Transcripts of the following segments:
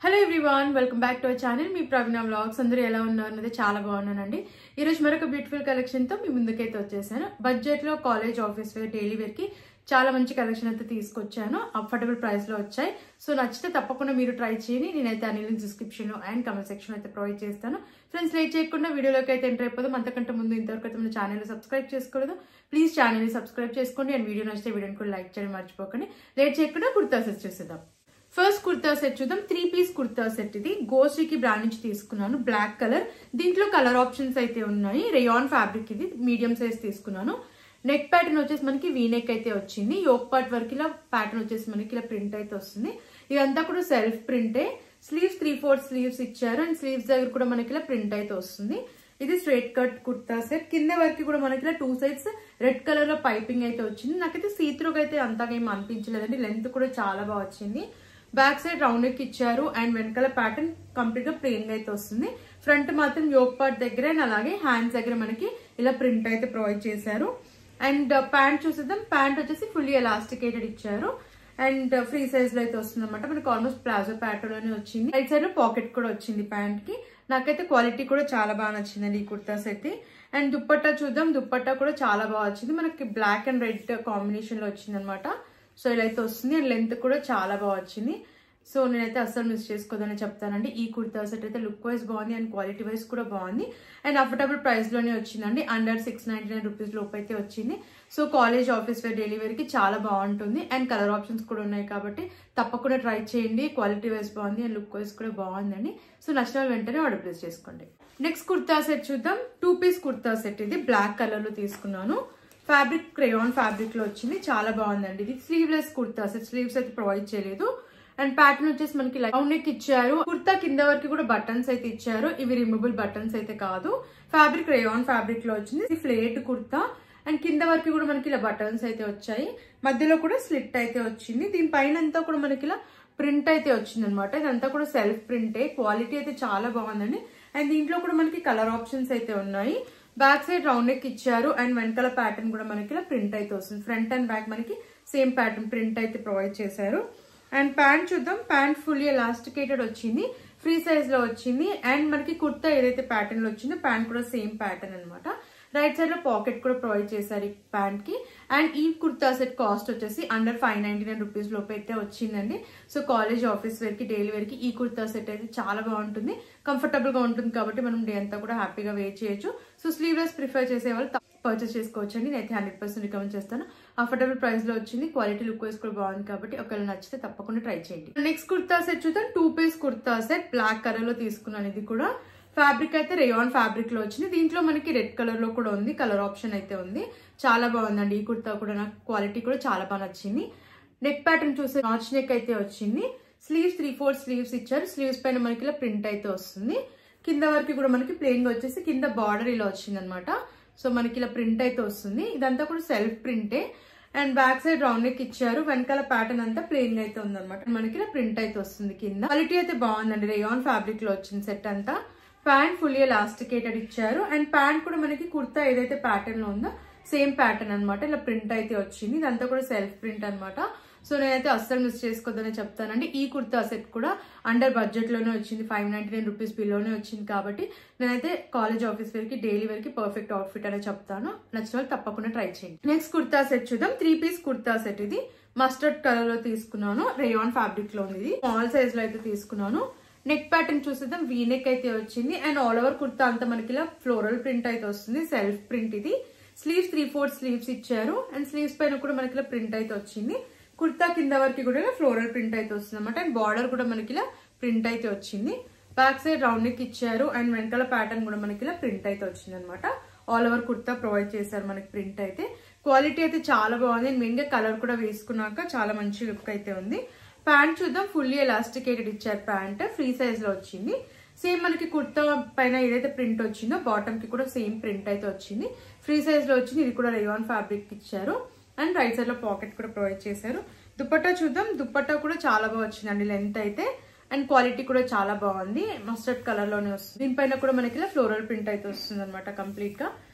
Hello everyone, welcome back to our channel. Me Praveena vlogs. అందరూ ఎలా ఉన్నారు అనేది చాలా బాగున్నానండి. ఈ రోజు మరొక బ్యూటిఫుల్ కలెక్షన్ తో మీ ముందుకైతే వచ్చేసాను. బడ్జెట్ లో college, office wear, daily wear కి చాలా మంచి కలెక్షన్ అయితే తీసుకొచ్చాను. అఫోర్డబుల్ ప్రైస్ లో వచ్చాయి. సో నచ్చితే తప్పకుండా మీరు ట్రై చేయండి. నేనైతే అన్ని links description and comment section అయితే ప్రొవైడ్ చేస్తాను. ఫ్రెండ్స్, లేట్ చేయకుండా వీడియోలోకి అయితే ఎంటర్ అయిపోదాం. అంతకంటే ముందు ఇంతవరకు అయితే మన ఛానల్ సబ్స్క్రైబ్ చేసుకోలేదు, ప్లీజ్ ఛానల్ ని సబ్స్క్రైబ్ చేసుకోండి. అండ్ వీడియో నచ్చితే వీడియోని కూడా లైక్ చేయడం మర్చిపోకండి. లేట్ చేయకుండా కుర్తా సెట్ చూసేద్దాం. ఫస్ట్ కుర్తా సెట్ చూద్దాం. 3 పీస్ కుర్తా సెట్. ఇది గోశ్రీకి బ్రాండ్ నుంచి తీసుకున్నాను. బ్లాక్ కలర్, దీంట్లో కలర్ ఆప్షన్స్ అయితే ఉన్నాయి. రేయాన్ ఫ్యాబ్రిక్, ఇది మీడియం సైజ్ తీసుకున్నాను. నెక్ ప్యాటర్న్ వచ్చేసి మనకి వీ నెక్ అయితే వచ్చింది. యోక్ పార్ట్ వరకు ఇలా ప్యాటర్న్ వచ్చేసి మనకి ఇలా ప్రింట్ అయితే వస్తుంది. ఇదంతా కూడా సెల్ఫ్ ప్రింటే. స్లీవ్స్ 3/4 స్లీవ్స్ ఇచ్చారు. అండ్ స్లీవ్స్ దగ్గర కూడా మనకి ఇలా ప్రింట్ అయితే వస్తుంది. ఇది స్ట్రైట్ కట్ కుర్తా సెట్. కింద వరకు కూడా మనకి ఇలా 2 సైడ్స్ రెడ్ కలర్ లో పైపింగ్ అయితే వచ్చింది. నాకైతే సీత్రూగా అయితే అంతగా ఏం అనిపించలేదండి. లెంత్ కూడా చాలా బాగా వచ్చింది. బ్యాక్ సైడ్ రౌండ్ నెక్ ఇచ్చారు. అండ్ వెనకాల ప్యాటర్న్ కంప్లీట్ గా ప్లెయిన్ గా అయితే వస్తుంది. ఫ్రంట్ మాత్రం యోక్ పార్ట్ దగ్గర అండ్ అలాగే హ్యాండ్స్ దగ్గర మనకి ఇలా ప్రింట్ అయితే ప్రొవైడ్ చేశారు. అండ్ ప్యాంట్ చూసేద్దాం. ప్యాంట్ వచ్చేసి ఫుల్లీ ఎలాస్టికేటెడ్ ఇచ్చారు. అండ్ ఫ్రీ సైజ్ లో అయితే వస్తుంది అనమాట. మనకి ఆల్మోస్ట్ ప్లాజో ప్యాటర్న్ లోనే వచ్చింది. రైట్ సైడ్ లో పాకెట్ కూడా వచ్చింది ప్యాంట్ కి. నాకైతే క్వాలిటీ కూడా చాలా బాగా నచ్చిందండి ఈ కుర్తాస్ అయితే. అండ్ దుప్పట్టా చూద్దాం. దుప్పట్టా కూడా చాలా బాగా వచ్చింది. మనకి బ్లాక్ అండ్ రెడ్ కాంబినేషన్ లో వచ్చింది అనమాట. సో ఇలా అయితే వస్తుంది. అండ్ లెంత్ కూడా చాలా బాగా వచ్చింది. సో నేనైతే అస్సలు మిస్ చేసుకోదని చెప్తానండి. ఈ కుర్తా సెట్ అయితే లుక్ వైజ్ బాగుంది అండ్ క్వాలిటీ వైజ్ కూడా బాగుంది. అండ్ అఫోర్డబుల్ ప్రైస్ లోనే వచ్చిందండి. అండర్ 699 రూపీస్ లోపు అయితే వచ్చింది. So college, office wear, daily wear కి చాలా బాగుంటుంది. అండ్ కలర్ ఆప్షన్స్ కూడా ఉన్నాయి కాబట్టి తప్పకుండా ట్రై చేయండి. క్వాలిటీ వైజ్ బాగుంది అండ్ లుక్ వైజ్ కూడా బాగుందండి. సో నచ్చిన వెంటనే ఆర్డర్ ప్లేస్ చేసుకోండి. నెక్స్ట్ కుర్తా సెట్ చూద్దాం. 2 పీస్ కుర్తా సెట్. ఇది బ్లాక్ కలర్ లో తీసుకున్నాను. ఫ్యాబ్రిక్ రేయాన్ ఫ్యాబ్రిక్ లో వచ్చింది. చాలా బాగుందండి. ఇది స్లీవ్లెస్ కుర్తా సెట్. స్లీవ్స్ అయితే ప్రొవైడ్ చేయలేదు. అండ్ ప్యాటర్న్ వచ్చేసి మనకి రౌండ్ నెక్ ఇచ్చారు. కుర్తా కింద వరకు కూడా బటన్స్ అయితే ఇచ్చారు. ఇవి రిమూవబుల్ బటన్స్ అయితే కాదు. ఫ్యాబ్రిక్ రేయాన్ ఫ్యాబ్రిక్ లో వచ్చింది. ఇది ఫ్లేట్ కుర్తా. అండ్ కింద వరకు కూడా మనకి ఇలా బటన్స్ అయితే వచ్చాయి. మధ్యలో కూడా స్లిట్ అయితే వచ్చింది. దీనిపైన అంతా కూడా మనకి ఇలా ప్రింట్ అయితే వచ్చింది అనమాట. ఇదంతా కూడా సెల్ఫ్ ప్రింటే. క్వాలిటీ అయితే చాలా బాగుందండి. అండ్ దీంట్లో కూడా మనకి కలర్ ఆప్షన్స్ అయితే ఉన్నాయి. బ్యాక్ సైడ్ రౌండ్ నెక్ ఇచ్చారు. అండ్ వెనకాల ప్యాటర్న్ కూడా మనకి ఇలా ప్రింట్ అయితే వస్తుంది. ఫ్రంట్ అండ్ బ్యాక్ మనకి సేమ్ ప్యాటర్న్ ప్రింట్ అయితే ప్రొవైడ్ చేశారు. అండ్ ప్యాంట్ చూద్దాం. ప్యాంట్ ఫుల్లీ ఎలాస్టికేటెడ్ వచ్చింది. ఫ్రీ సైజ్ లో వచ్చింది. అండ్ మనకి కుర్తా ఏదైతే ప్యాటర్న్ లో వచ్చిందో ప్యాంట్ కూడా సేమ్ ప్యాటర్న్ అనమాట. రైట్ సైడ్ లో పాకెట్ కూడా ప్రొవైడ్ చేశారు ఈ ప్యాంట్ కి. అండ్ ఈ కుర్తా సెట్ కాస్ట్ వచ్చేసి అండర్ 599 రూపీస్ లోపు అయితే వచ్చిందండి. సో కాలేజ్, ఆఫీస్ వేర్ కి, డైలీ వేర్ కి ఈ కుర్తా సెట్ అయితే చాలా బాగుంటుంది. కంఫర్టబుల్ గా ఉంటుంది కాబట్టి మనం డే అంతా కూడా హ్యాపీగా వేర్ చేయొచ్చు. సో స్లీవ్లెస్ ప్రిఫర్ చేసే వాళ్ళు పర్చేస్ చేసుకోవచ్చు అండి. నేనైతే 100% రికమెండ్ చేస్తాను. అఫోర్డబుల్ ప్రైస్ లో వచ్చింది. క్వాలిటీ, లుక్ వైజ్ కూడా బాగుంది కాబట్టి ఒకవేళ నచ్చితే తప్పకుండా ట్రై చేయండి. నెక్స్ట్ కుర్తా సెట్ చూద్దాం. 2 piece kurta set. Black colour లో తీసుకున్నాను. ఇది కూడా ఫ్యాబ్రిక్ అయితే రేయాన్ ఫ్యాబ్రిక్ లో వచ్చింది. దీంట్లో మనకి రెడ్ కలర్ లో కూడా ఉంది. కలర్ ఆప్షన్ అయితే ఉంది. చాలా బాగుందండి ఈ కుర్తా కూడా. నాకు క్వాలిటీ కూడా చాలా బాగా నచ్చింది. నెక్ ప్యాటర్న్ చూసే నాచ్ నెక్ అయితే వచ్చింది. స్లీవ్స్ 3/4 స్లీవ్స్ ఇచ్చారు. స్లీవ్స్ పైన మనకి ఇలా ప్రింట్ అయితే వస్తుంది. కింద వరకు కూడా మనకి ప్లెయిన్ గా వచ్చేసి కింద బార్డర్ ఇలా వచ్చింది అనమాట. సో మనకి ఇలా ప్రింట్ అయితే వస్తుంది. ఇదంతా కూడా సెల్ఫ్ ప్రింటే. And back side round neck ఇచ్చారు. వెనకాల ప్యాటర్న్ అంతా ప్లెయిన్ అయితే ఉందన్నమాట. మనకి ఇలా ప్రింట్ అయితే వస్తుంది. కింద క్వాలిటీ అయితే బాగుందండి. రేయాన్ ఫ్యాబ్రిక్ లో వచ్చింది సెట్ అంతా. ప్యాంట్ ఫుల్లీ ఎలాస్టికేటెడ్ ఇచ్చారు. అండ్ ప్యాంట్ కూడా మనకి కుర్తా ఏదైతే ప్యాటర్న్ లో ఉందో సేమ్ ప్యాటర్న్ అనమాట. ఇలా ప్రింట్ అయితే వచ్చింది. ఇదంతా కూడా సెల్ఫ్ ప్రింట్ అనమాట. సో నేనైతే అస్సలు మిస్ చేసుకోవద్దని చెప్తానండి. ఈ కుర్తా సెట్ కూడా అండర్ బడ్జెట్ లోనే వచ్చింది. 599 రూపీస్ బిలోనే వచ్చింది కాబట్టి నేనైతే కాలేజ్, ఆఫీస్ వేర్ కి, డైలీ వేర్ కి పర్ఫెక్ట్ అవుట్ఫిట్ అనే చెప్తాను. నచ్చిన వాళ్ళు తప్పకుండా ట్రై చేయండి. నెక్స్ట్ కుర్తా సెట్ చూద్దాం. 3 పీస్ కుర్తా సెట్. ఇది మస్టర్డ్ కలర్ లో తీసుకున్నాను. రేయాన్ ఫ్యాబ్రిక్ లో ఉంది. ఇది స్మాల్ సైజ్ లో అయితే తీసుకున్నాను. నెక్ ప్యాటర్న్ చూసేద్దాం. వీ నెక్ అయితే వచ్చింది. అండ్ ఆల్ ఓవర్ కుర్తా అంతా మనకి ఇలా ఫ్లోరల్ ప్రింట్ అయితే వస్తుంది. సెల్ఫ్ ప్రింట్ ఇది. స్లీవ్స్ 3/4 స్లీవ్స్ ఇచ్చారు. అండ్ స్లీవ్స్ పైన కూడా మనకి ఇలా ప్రింట్ అయితే వచ్చింది. కుర్తా కింద వరకు కూడా ఇలా ఫ్లోరల్ ప్రింట్ అయితే వస్తుంది అనమాట. అండ్ బార్డర్ కూడా మనకి ఇలా ప్రింట్ అయితే వచ్చింది. బ్యాక్ సైడ్ రౌండ్ నెక్ ఇచ్చారు. అండ్ వెనకాల ప్యాటర్న్ కూడా మనకి ఇలా ప్రింట్ అయితే వచ్చింది అనమాట. ఆల్ ఓవర్ కుర్తా ప్రొవైడ్ చేశారు మనకి ప్రింట్ అయితే. క్వాలిటీ అయితే చాలా బాగుంది. మెయిన్ గా కలర్ కూడా వేసుకున్నాక చాలా మంచి లుక్ అయితే ఉంది. ప్యాంట్ చూద్దాం. ఫుల్లీ ఎలాస్టికేటెడ్ ఇచ్చారు. ప్యాంట్ ఫ్రీ సైజ్ లో వచ్చింది. సేమ్ మనకి కుర్తా పైన ఏదైతే ప్రింట్ వచ్చిందో బాటమ్ కి కూడా సేమ్ ప్రింట్ అయితే వచ్చింది. ఫ్రీ సైజ్ లో వచ్చింది. ఇది కూడా రేయాన్ ఫ్యాబ్రిక్ ఇచ్చారు. అండ్ రైట్ సైడ్ లో పాకెట్ కూడా ప్రొవైడ్ చేశారు. దుపట్టా చూద్దాం. దుపట్టా కూడా చాలా బాగా వచ్చిందండి లెంత్ అయితే. అండ్ క్వాలిటీ కూడా చాలా బాగుంది. మస్టర్డ్ కలర్ లోనే వస్తుంది. దీనిపైన కూడా మనకి ఇలా ఫ్లోరల్ ప్రింట్ అయితే వస్తుంది అనమాట కంప్లీట్ గా.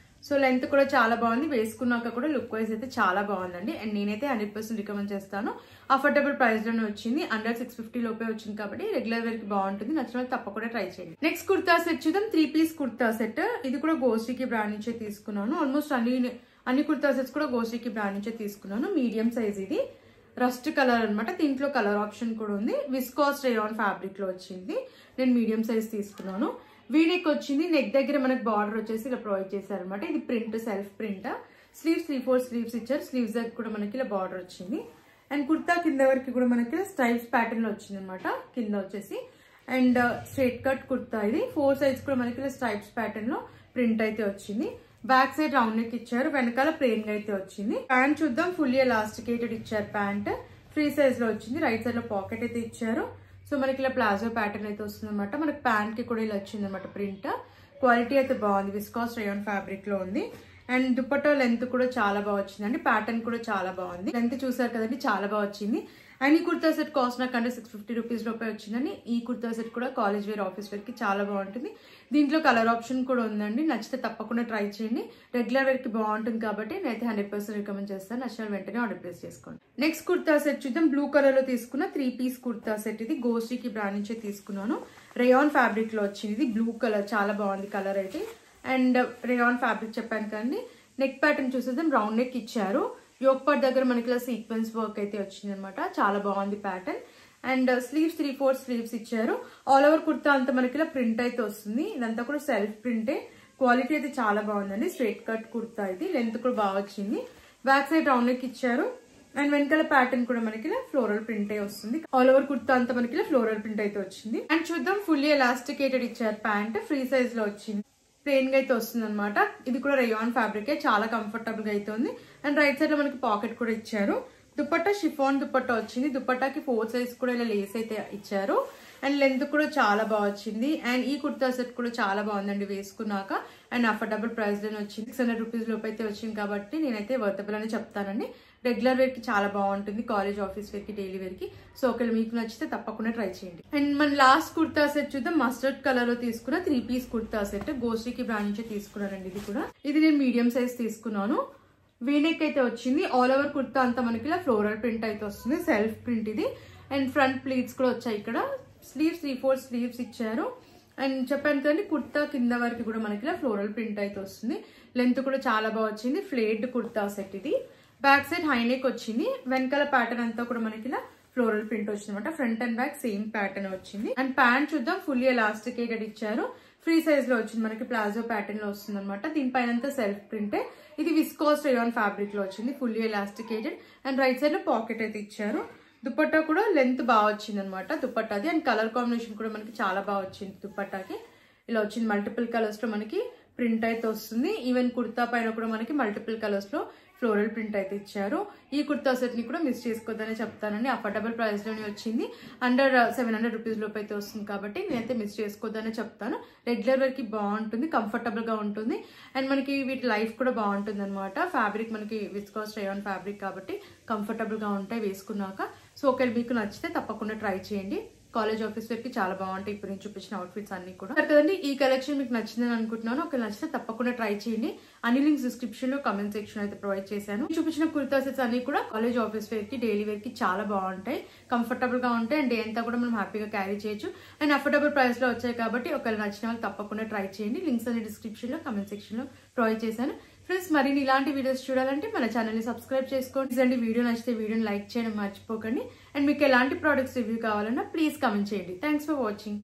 సో లెంత్ కూడా చాలా బాగుంది, వేసుకున్నాక కూడా లుక్ వైజ్ అయితే చాలా బాగుందండి. అండ్ నేనైతే 100% రికమెండ్ చేస్తాను. అఫోర్డబుల్ ప్రైస్ లోనే వచ్చింది, అండర్ 650 లోపే వచ్చింది కాబట్టి రెగ్యులర్ వేర్ కి బాగుంటుంది. నచ్చిన వాళ్ళు తప్పకుండా ట్రై చేయండి. నెక్స్ట్ కుర్తా సెట్ చూద్దాం. 3 పీస్ కుర్తా సెట్. ఇది కూడా గోశ్రీకి బ్రాండ్ నుంచే తీసుకున్నాను. ఆల్మోస్ట్ అన్ని కుర్తా సెట్స్ కూడా గోశ్రీకి బ్రాండ్ నుంచే తీసుకున్నాను. మీడియం సైజ్ ఇది, రస్ట్ కలర్ అనమాట. దీంట్లో కలర్ ఆప్షన్ కూడా ఉంది. విస్కాస్ రేయాన్ ఫ్యాబ్రిక్ లో వచ్చింది. నేను మీడియం సైజ్ తీసుకున్నాను. వీనెక్ వచ్చింది, నెక్ దగ్గర మనకి బార్డర్ వచ్చేసి ఇలా ప్రొవైడ్ చేశారనమాట. ఇది print, self print. Sleeves 3/4 sleeves ఇచ్చారు. స్లీవ్స్ దగ్గర కూడా మనకి ఇలా బార్డర్ వచ్చింది. అండ్ కుర్తా కింద వరకు కూడా మనకి స్ట్రైప్స్ ప్యాటర్న్ లో వచ్చింది అనమాట కింద వచ్చేసి. అండ్ స్ట్రైట్ కట్ కుర్తా ఇది. 4 సైడ్స్ కూడా మనకి స్ట్రైప్స్ ప్యాటర్న్ లో ప్రింట్ అయితే వచ్చింది. బ్యాక్ సైడ్ రౌండ్ నెక్ ఇచ్చారు, వెనకాల ప్లెయిన్ గా అయితే వచ్చింది. ప్యాంట్ చూద్దాం. ఫుల్లీ ఎలాస్టికేటెడ్ ఇచ్చారు ప్యాంట్. ఫ్రీ సైజ్ లో వచ్చింది. రైట్ సైడ్ లో పాకెట్ అయితే ఇచ్చారు. సో మనకి ఇలా ప్లాజో ప్యాటర్న్ అయితే వస్తుంది అనమాట. మనకి ప్యాంట్ కి కూడా ఇలా వచ్చింది అనమాట ప్రింట్. క్వాలిటీ అయితే బాగుంది, విస్కాస్ రేయాన్ ఫ్యాబ్రిక్ లో ఉంది. అండ్ దుపట్టా లెంత్ కూడా చాలా బాగా వచ్చిందండి. ప్యాటర్న్ కూడా చాలా బాగుంది. లెంత్ చూసారు కదండి, చాలా బాగా వచ్చింది. అండ్ ఈ కుర్తా సెట్ కాస్ట్ నాకు అంటే 650 రూపీస్ లోపే వచ్చిందండి. ఈ కుర్తా సెట్ కూడా కాలేజ్ వేర్, ఆఫీస్ వేర్ కి చాలా బాగుంటుంది. దీంట్లో కలర్ ఆప్షన్ కూడా ఉందండి. నచ్చితే తప్పకుండా ట్రై చేయండి. రెగ్యులర్ వేర్ కి బాగుంటుంది కాబట్టి నేనైతే 100% రికమెండ్ చేస్తాను. నచ్చిన వెంటనే ఆర్డర్ ప్లేస్ చేసుకోండి. నెక్స్ట్ కుర్తా సెట్ చూద్దాం. బ్లూ కలర్ లో తీసుకున్న 3 పీస్ కుర్తా సెట్. ఇది గోశ్రీకి బ్రాండ్ నుంచే తీసుకున్నాను. రేయాన్ ఫ్యాబ్రిక్ లో వచ్చింది. ఇది బ్లూ కలర్, చాలా బాగుంది కలర్ అయితే. అండ్ రేయాన్ ఫ్యాబ్రిక్ చెప్పాను కానీ నెక్ ప్యాటర్న్ చూసేద్దాం. రౌండ్ నెక్ ఇచ్చారు. యోక్ పార్ట్ దగ్గర మనకి ఇలా సీక్వెన్స్ వర్క్ అయితే వచ్చింది అనమాట. చాలా బాగుంది ప్యాటర్న్. అండ్ స్లీవ్స్ 3/4 స్లీవ్స్ ఇచ్చారు. ఆల్ ఓవర్ కుర్తా అంతా మనకి ఇలా ప్రింట్ అయితే వస్తుంది. ఇదంతా కూడా సెల్ఫ్ ప్రింటే. క్వాలిటీ అయితే చాలా బాగుందండి. స్ట్రైట్ కట్ కుర్తా ఇది. లెంత్ కూడా బాగా వచ్చింది. బ్యాక్ సైడ్ రౌండ్ నెక్ ఇచ్చారు. అండ్ వెనకాల ప్యాటర్న్ కూడా మనకి ఇలా ఫ్లోరల్ ప్రింట్ వస్తుంది. ఆల్ ఓవర్ కుర్తా అంతా మనకి ఇలా ఫ్లోరల్ ప్రింట్ అయితే వచ్చింది. అండ్ చూద్దాం. ఫుల్లీ ఎలాస్టికేటెడ్ ఇచ్చారు ప్యాంట్. ఫ్రీ సైజ్ లో వచ్చింది. ప్లెయిన్ గా అయితే వస్తుంది అనమాట. ఇది కూడా రేయాన్ ఫ్యాబ్రిక్, చాలా కంఫర్టబుల్ గా అయితే ఉంది. అండ్ రైట్ సైడ్ లో మనకి పాకెట్ కూడా ఇచ్చారు. దుపట్టా షిఫాన్ దుపట్టా వచ్చింది. దుపట్టాకి 4 సైజ్ కూడా ఇలా లేస్ అయితే ఇచ్చారు. అండ్ లెంత్ కూడా చాలా బాగా వచ్చింది. అండ్ ఈ కుర్తా సెట్ కూడా చాలా బాగుందండి వేసుకున్నాక. అండ్ అఫోర్డబుల్ ప్రైస్ లోనే వచ్చింది. 600 రూపీస్ లోపు అయితే వచ్చింది కాబట్టి నేనైతే వర్తబుల్ అని చెప్తానండి. రెగ్యులర్ వేర్ కి చాలా బాగుంటుంది, కాలేజ్, ఆఫీస్ వేర్ కి, డైలీ వేర్ కి. సో ఒకవేళ మీకు నచ్చితే తప్పకుండా ట్రై చేయండి. అండ్ మన లాస్ట్ కుర్తా సెట్ చూద్దాం. మస్టర్డ్ కలర్ లో తీసుకున్న 3 పీస్ కుర్తా సెట్. గోశ్రీకి బ్రాండ్ నుంచి తీసుకున్నానండి. ఇది నేను మీడియం సైజ్ తీసుకున్నాను. వీనెక్ అయితే వచ్చింది. ఆల్ ఓవర్ కుర్తా అంతా మనకి ఇలా ఫ్లోరల్ ప్రింట్ అయితే వస్తుంది. సెల్ఫ్ ప్రింట్ ఇది. అండ్ ఫ్రంట్ ప్లీట్స్ కూడా వచ్చాయి. ఇక్కడ స్లీవ్స్ 3/4 స్లీవ్స్ ఇచ్చారు. అండ్ చెప్పాను కదండి, కుర్తా కింద వరకు కూడా మనకి ఇలా ఫ్లోరల్ ప్రింట్ అయితే వస్తుంది. లెంత్ కూడా చాలా బాగా వచ్చింది. ఫ్లేడ్ కుర్తా సెట్ ఇది. బ్యాక్ సైడ్ హైనెక్ వచ్చింది. వెనకాల ప్యాటర్న్ అంతా కూడా మనకి ఇలా ఫ్లోరల్ ప్రింట్ వచ్చింది అనమాట. Front and back same pattern వచ్చింది. అండ్ ప్యాంట్ చూద్దాం. ఫుల్లీ ఎలాస్టికేటెడ్ ఇచ్చారు. ఫ్రీ సైజ్ లో వచ్చింది. మనకి ప్లాజో ప్యాటర్న్ లో వస్తుంది అనమాట. దీనిపైన సెల్ఫ్ ప్రింటే. ఇది విస్కాస్ రేయాన్ ఫ్యాబ్రిక్ లో వచ్చింది. Fully elasticated. And right side లో పాకెట్ అయితే ఇచ్చారు. దుపట్టా కూడా లెంత్ బాగా వచ్చింది అనమాట దుపట్టాది. అండ్ కలర్ కాంబినేషన్ కూడా మనకి చాలా బాగా వచ్చింది. దుపట్టాకి ఇలా వచ్చింది. మల్టిపుల్ కలర్స్ లో మనకి ప్రింట్ అయితే వస్తుంది. ఈవెన్ కుర్తా పైన కూడా మనకి మల్టిపుల్ కలర్స్ లో ఫ్లోరల్ ప్రింట్ అయితే ఇచ్చారు. ఈ కుర్తా సెట్ ని కూడా మిస్ చేసుకోవద్దని చెప్తానండి. అఫోర్డబుల్ ప్రైస్ లోనే వచ్చింది. అండర్ 700 రూపీస్ లోపు అయితే వస్తుంది కాబట్టి నేనైతే మిస్ చేసుకోవద్దని చెప్తాను. రెగ్యులర్ వేర్ కి బాగుంటుంది, కంఫర్టబుల్ గా ఉంటుంది. అండ్ మనకి వీటి లైఫ్ కూడా బాగుంటుంది అనమాట. ఫ్యాబ్రిక్ మనకి విస్కాస్ రేయాన్ ఫ్యాబ్రిక్ కాబట్టి కంఫర్టబుల్ గా ఉంటాయి వేసుకున్నాక. సో ఒకవేళ మీకు నచ్చితే తప్పకుండా ట్రై చేయండి. కాలేజ్, ఆఫీస్ వేర్ కి చాలా బాగుంటాయి. ఇప్పుడు నేను చూపించిన అవుట్ఫిట్స్ అన్ని కూడా కదండి. ఈ కలెక్షన్ మీకు నచ్చిందని అనుకుంటున్నాను. ఒకవేళ నచ్చితే తప్పకుండా ట్రై చేయండి. అన్ని లింక్స్ డిస్క్రిప్షన్ లో, కమెంట్ సెక్షన్ అయితే ప్రొవైడ్ చేశాను. చూపించిన కుర్తా సెట్స్ అన్ని కూడా కాలేజ్, ఆఫీస్ వేర్ కి, డైలీ వేర్ కి చాలా బాగుంటాయి. కంఫర్టబుల్ గా ఉంటాయి. అండ్ డే అంతా కూడా మనం హ్యాపీగా క్యారీ చేయొచ్చు. అండ్ అఫోర్డబుల్ ప్రైస్ లో వచ్చాయి కాబట్టి ఒకవేళ నచ్చిన వాళ్ళు తప్పకుండా ట్రై చేయండి. లింక్స్ అన్ని డిస్క్రిప్షన్ లో, కమెంట్ సెక్షన్ లో ప్రొవైడ్ చేశాను. ఫ్రెండ్స్, మరిన్ని ఇలాంటి వీడియోస్ చూడాలంటే మన ఛానల్ ని సబ్స్క్రైబ్ చేసుకోండి. వీడియో నచ్చితే వీడియోని లైక్ చేయడం మర్చిపోకండి. అండ్ మీకు ఎలాంటి ప్రొడక్ట్స్ రివ్యూ కావాలన్నా ప్లీజ్ కమెంట్ చేయండి. Thanks for watching.